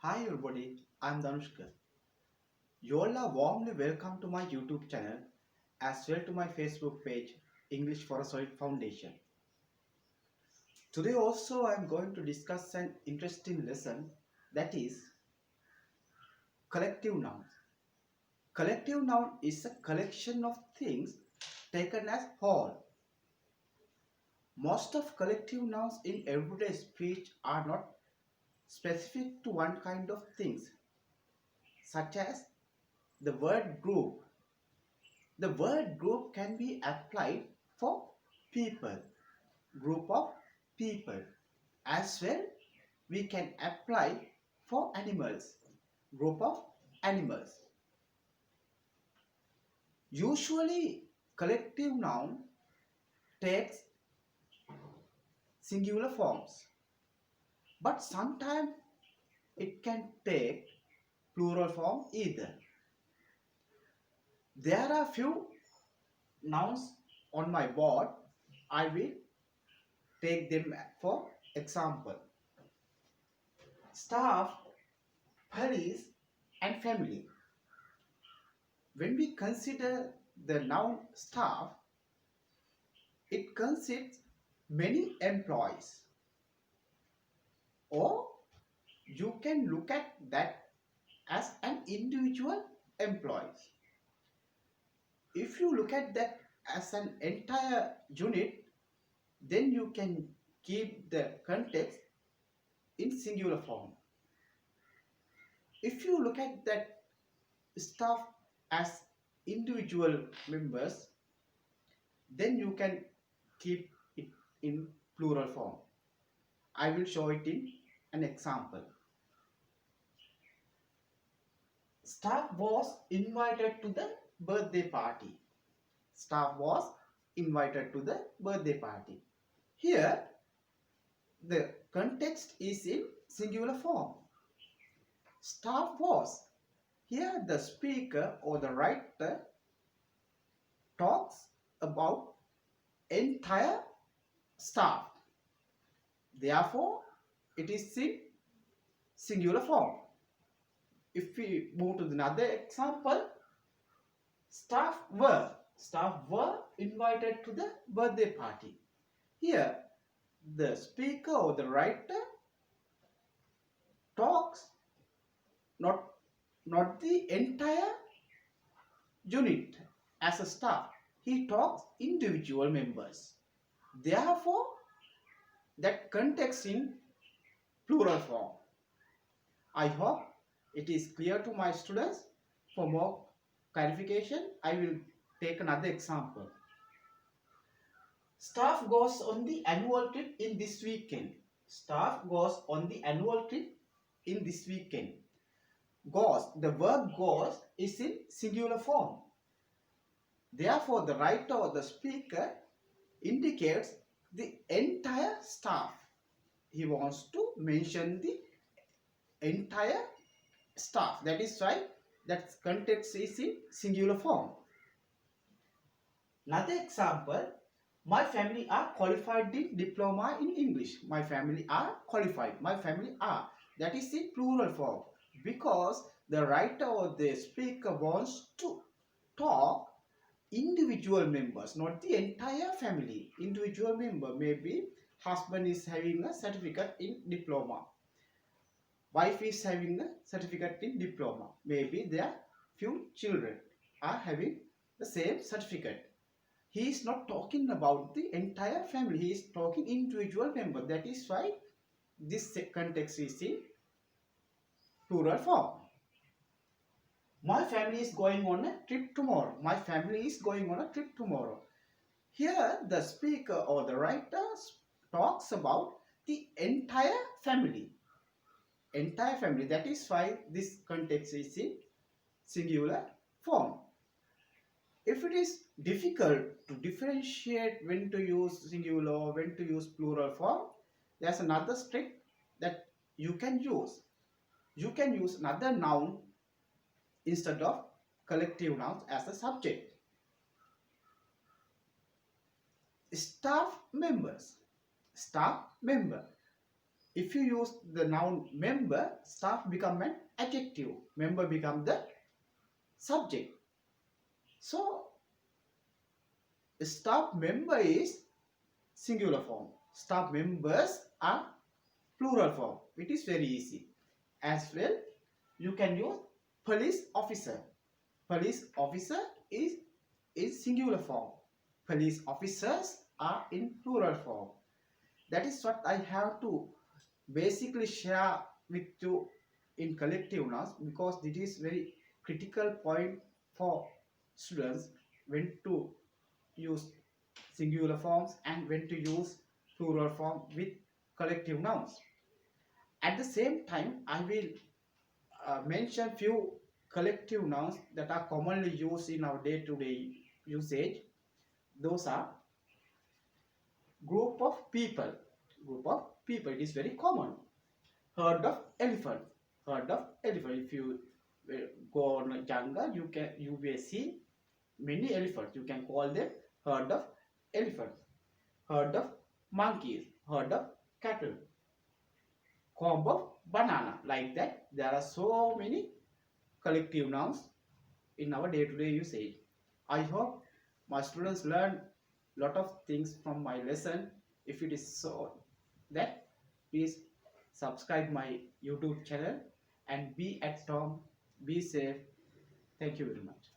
Hi everybody, I'm Danushka. You all are warmly welcome to my YouTube channel as well to my Facebook page English for a Solid Foundation. Today also I'm going to discuss an interesting lesson, that is collective nouns. Collective noun is a collection of things taken as whole. Most of collective nouns in everyday speech are not specific to one kind of things, such as the word group. The word group can be applied for people, group of people. As well, we can apply for animals, group of animals. Usually, collective noun takes singular forms, but sometimes it can take plural form either. There are few nouns on my board. I will take them for example. Staff, police, and family. When we consider the noun staff, it consists many employees, or you can look at that as an individual employee. If you look at that as an entire unit, then you can keep the context in singular form. If you look at that staff as individual members, then you can keep it in plural form. I will show it in an example. Staff was invited to the birthday party. Staff was invited to the birthday party. Here, the context is in singular form. Staff was. Here, the speaker or the writer talks about entire staff. Therefore, it is in singular form. If we move to another example, staff were invited to the birthday party. Here, the speaker or the writer talks not the entire unit as a staff. He talks individual members. Therefore, that context in plural form. I hope it is clear to my students. For more clarification, I will take another example. Staff goes on the annual trip in this weekend. Staff goes on the annual trip in this weekend. Goes, the verb goes is in singular form. Therefore, the writer or the speaker indicates the entire staff. He wants to mention the entire staff. That is why that context is in singular form. Another example, my family are qualified in diploma in English. My family are qualified. My family are. That is in plural form, because the writer or the speaker wants to talk individual members, not the entire family. Individual member, maybe husband is having a certificate in diploma. Wife is having a certificate in diploma. Maybe their few children are having the same certificate. He is not talking about the entire family. He is talking individual member. That is why this context is in plural form. My family is going on a trip tomorrow. My family is going on a trip tomorrow. Here, the speaker or the writer talks about the entire family. Entire family. That is why this context is in singular form. If it is difficult to differentiate when to use singular, when to use plural form, there's another trick that you can use. You can use another noun instead of collective nouns as a subject. Staff members. Staff member. if you use the noun member, staff become an adjective. Member become the subject. So staff member is singular form. Staff members are plural form. It is very easy. As well, you can use police officer. Police officer is singular form. Police officers are in plural form. That is what I have to basically share with you in collective nouns, because it is very critical point for students when to use singular forms and when to use plural form with collective nouns. At the same time, I will mention few collective nouns that are commonly used in our day-to-day usage. Those are group of people. Group of people, it is very common. Herd of elephant. Herd of elephant. If you go on a jungle, you will see many elephants. You can call them herd of elephants. Herd of monkeys. Herd of cattle. Cob of banana. Like that, there are so many collective nouns in our day-to-day usage. I hope my students learn lot of things from my lesson. If it is so, that please subscribe my YouTube channel and be at home, be safe. Thank you very much.